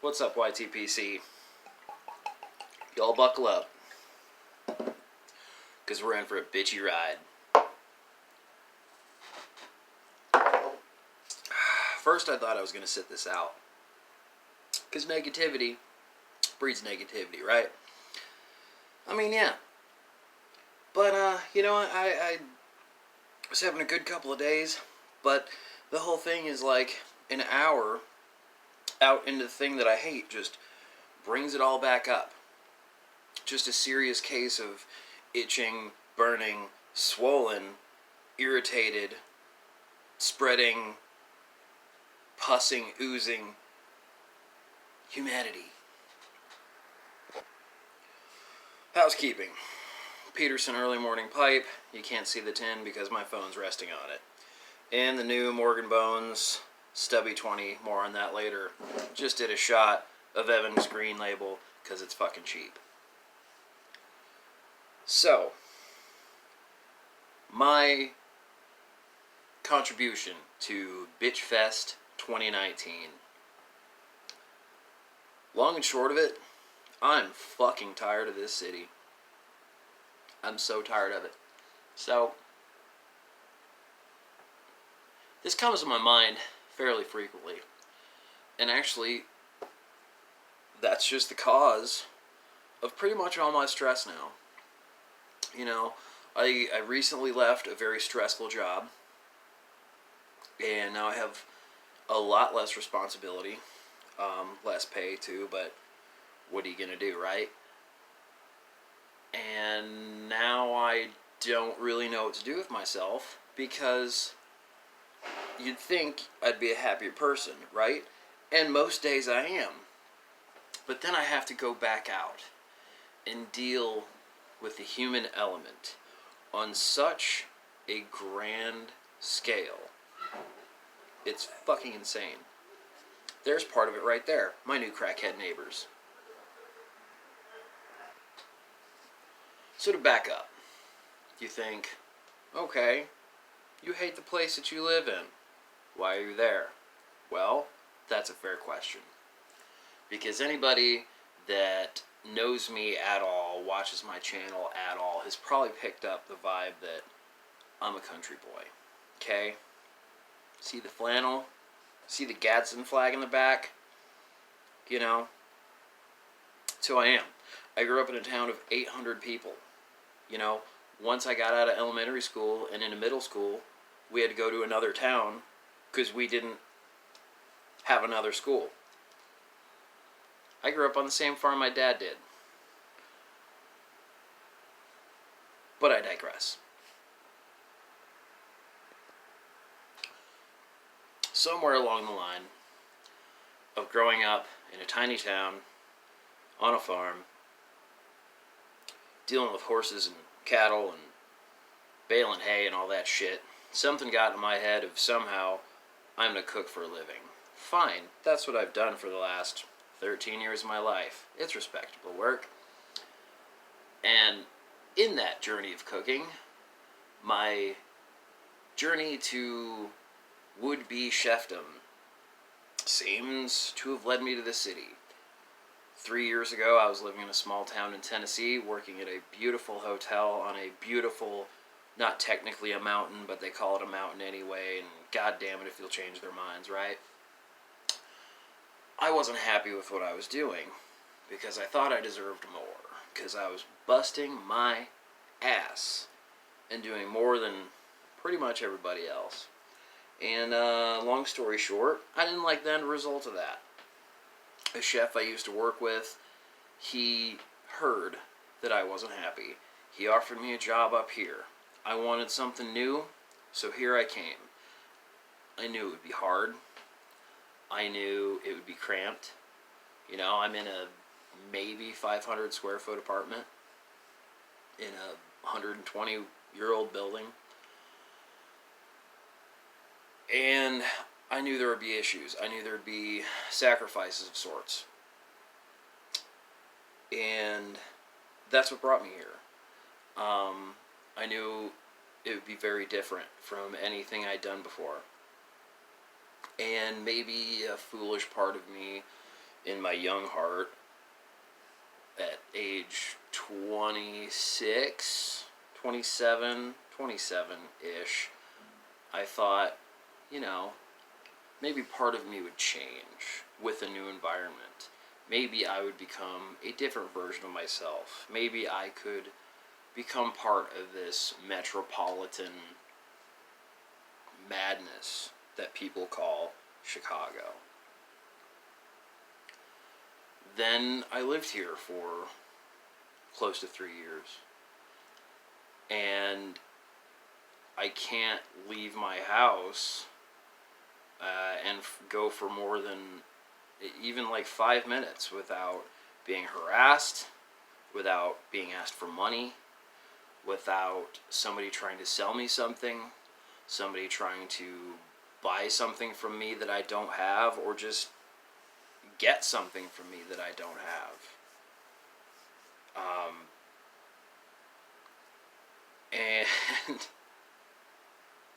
What's up, YTPC? Y'all buckle up, because we're in for a bitchy ride. First, I thought I was going to sit this out, because negativity breeds negativity, right? I mean, yeah. But, I was having a good couple of days, but the whole thing is like an hour out into the thing that I hate just brings it all back up. Just a serious case of itching, burning, swollen, irritated, spreading, pussing, oozing humanity. Housekeeping. Peterson early morning pipe. You can't see the tin because my phone's resting on it. And the new Morgan Bones Stubby 20. More on that later. Just did a shot of Evan's Green Label because it's fucking cheap. So, my contribution to Bitchfest 2019. Long and short of it, I'm fucking tired of this city. I'm so tired of it. So, this comes to my mind fairly frequently. And actually, that's just the cause of pretty much all my stress now. You know, I recently left a very stressful job. And now I have a lot less responsibility. Less pay too, but what are you gonna do, right? And now I don't really know what to do with myself because you'd think I'd be a happier person, right? And most days I am. But then I have to go back out and deal with the human element on such a grand scale. It's fucking insane. There's part of it right there. My new crackhead neighbors. So to back up, you think, okay, you hate the place that you live in. Why are you there? Well, that's a fair question. Because anybody that knows me at all, watches my channel at all, has probably picked up the vibe that I'm a country boy. Okay? See the flannel? See the Gadsden flag in the back? You know? So I am. I grew up in a town of 800 people. You know, once I got out of elementary school and into middle school, we had to go to another town because we didn't have another school. I grew up on the same farm my dad did. But I digress. Somewhere along the line of growing up in a tiny town, on a farm, dealing with horses and cattle and baling hay and all that shit, something got in my head of somehow I'm going to cook for a living. Fine, that's what I've done for the last 13 years of my life. It's respectable work. And in that journey of cooking, my journey to would-be chefdom seems to have led me to the city. 3 years ago, I was living in a small town in Tennessee, working at a beautiful hotel on a beautiful, not technically a mountain, but they call it a mountain anyway, and god damn it if you'll change their minds, right? I wasn't happy with what I was doing, because I thought I deserved more, because I was busting my ass and doing more than pretty much everybody else. And long story short, I didn't like the end result of that. A chef I used to work with, he heard that I wasn't happy. He offered me a job up here. I wanted something new, so here I came. I knew it would be hard. I knew it would be cramped. You know, I'm in a maybe 500 square foot apartment in a 120-year-old building. And I knew there would be issues. I knew there would be sacrifices of sorts. And that's what brought me here. I knew it would be very different from anything I'd done before. And maybe a foolish part of me in my young heart, at age 26, 27, 27-ish, I thought, maybe part of me would change with a new environment. Maybe I would become a different version of myself. Maybe I could become part of this metropolitan madness that people call Chicago. Then I lived here for close to 3 years. And I can't leave my house and go for more than even like 5 minutes without being harassed, without being asked for money, without somebody trying to sell me something, somebody trying to buy something from me that I don't have, or just get something from me that I don't have. And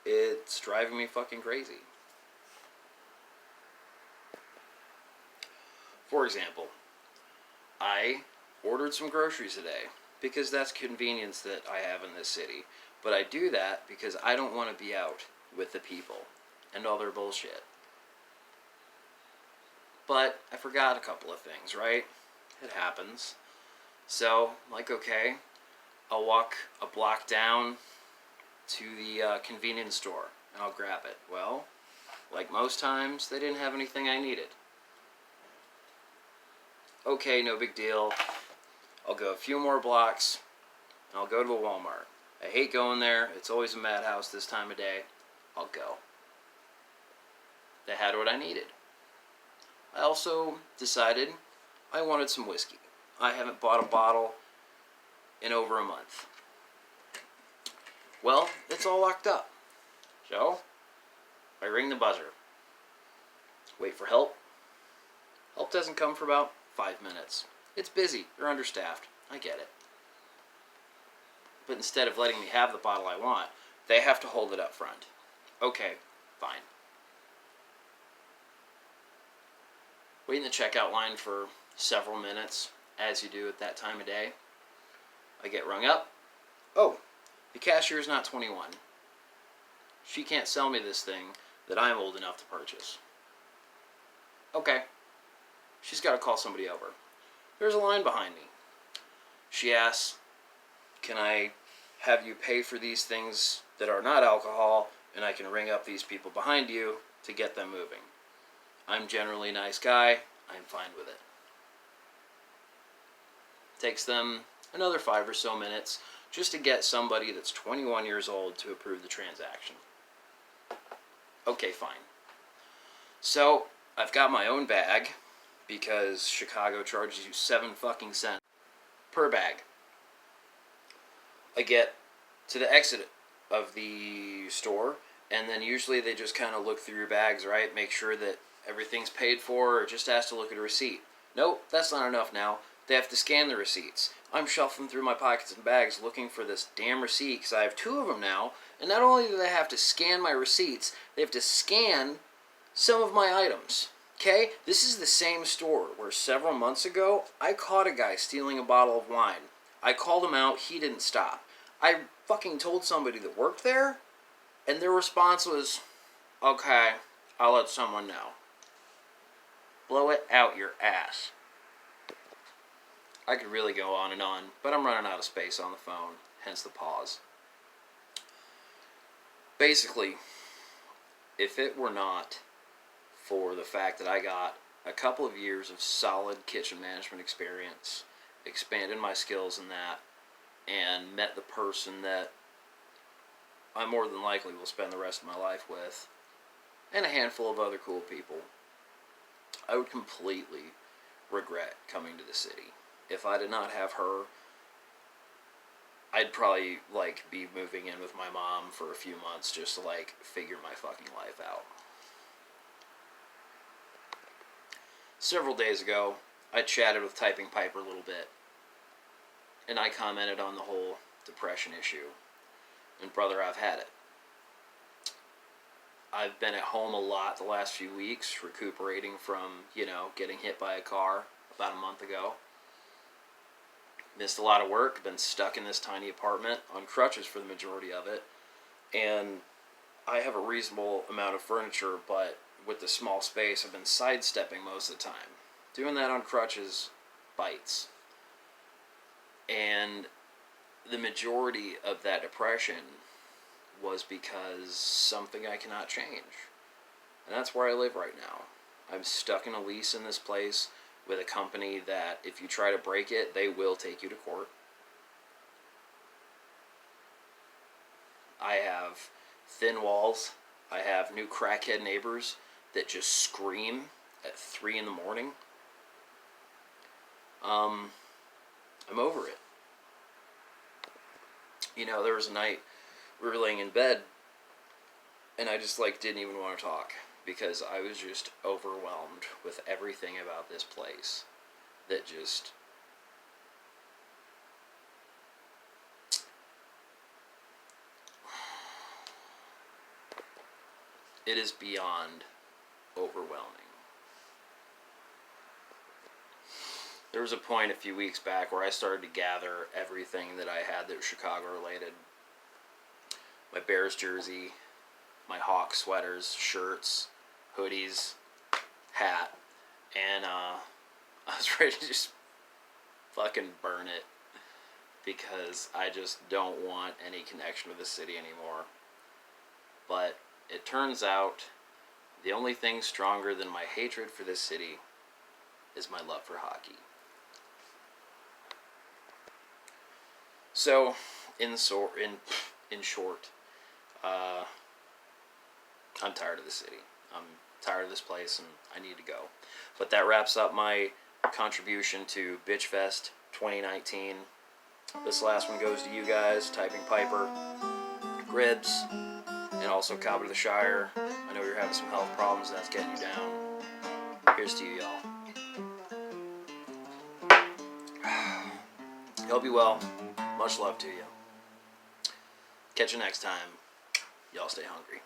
it's driving me fucking crazy. For example, I ordered some groceries today because that's convenience that I have in this city. But I do that because I don't want to be out with the people and all their bullshit. But I forgot a couple of things, right? It happens. So, okay, I'll walk a block down to the convenience store and I'll grab it. Well, like most times, they didn't have anything I needed. Okay, no big deal. I'll go a few more blocks and I'll go to a Walmart. I hate going there. It's always a madhouse this time of day. I'll go. They had what I needed. I also decided I wanted some whiskey. I haven't bought a bottle in over a month. Well, it's all locked up. So, I ring the buzzer. Wait for help. Help doesn't come for about 5 minutes. It's busy. They're understaffed. I get it. But instead of letting me have the bottle I want, they have to hold it up front. Okay, fine. Wait in the checkout line for several minutes, as you do at that time of day. I get rung up. Oh, the cashier is not 21. She can't sell me this thing that I'm old enough to purchase. Okay. She's got to call somebody over. There's a line behind me. She asks, can I have you pay for these things that are not alcohol, and I can ring up these people behind you to get them moving? I'm generally a nice guy. I'm fine with it. Takes them another 5 or so minutes just to get somebody that's 21 years old to approve the transaction. Okay, fine. So, I've got my own bag because Chicago charges you 7 fucking cents per bag. I get to the exit of the store, and then usually they just kind of look through your bags, right? Make sure that everything's paid for, or just ask to look at a receipt. Nope, that's not enough now. They have to scan the receipts. I'm shuffling through my pockets and bags looking for this damn receipt because I have 2 of them now, and not only do they have to scan my receipts, they have to scan some of my items. Okay? This is the same store where several months ago, I caught a guy stealing a bottle of wine. I called him out, he didn't stop. I fucking told somebody that worked there, and their response was, okay, I'll let someone know. Blow it out your ass. I could really go on, but I'm running out of space on the phone, hence the pause. Basically, if it were not for the fact that I got a couple of years of solid kitchen management experience, expanded my skills in that, and met the person that I more than likely will spend the rest of my life with, and a handful of other cool people, I would completely regret coming to the city. If I did not have her, I'd probably be moving in with my mom for a few months just to figure my fucking life out. Several days ago, I chatted with Typing Piper a little bit, and I commented on the whole depression issue. And brother, I've had it. I've been at home a lot the last few weeks, recuperating from, getting hit by a car about a month ago. Missed a lot of work, been stuck in this tiny apartment on crutches for the majority of it. And I have a reasonable amount of furniture, but with the small space, I've been sidestepping most of the time. Doing that on crutches bites. And the majority of that depression was because something I cannot change. And that's where I live right now. I'm stuck in a lease in this place with a company that if you try to break it, they will take you to court. I have thin walls. I have new crackhead neighbors that just scream at 3 in the morning. I'm over it. There was a night we were laying in bed and I just didn't even want to talk because I was just overwhelmed with everything about this place that just it is beyond overwhelming. There was a point a few weeks back where I started to gather everything that I had that was Chicago related. My Bears jersey, my Hawk sweaters, shirts, hoodies, hat, and I was ready to just fucking burn it because I just don't want any connection with the city anymore. But it turns out the only thing stronger than my hatred for this city is my love for hockey. So, in short, I'm tired of the city. I'm tired of this place and I need to go. But that wraps up my contribution to Bitchfest 2019. This last one goes to you guys, Typing Piper, Gribs, and also Cobb of the Shire. I know you're having some health problems and that's getting you down. Here's to you, y'all. Hope you well. Much love to you. Catch you next time. Y'all stay hungry.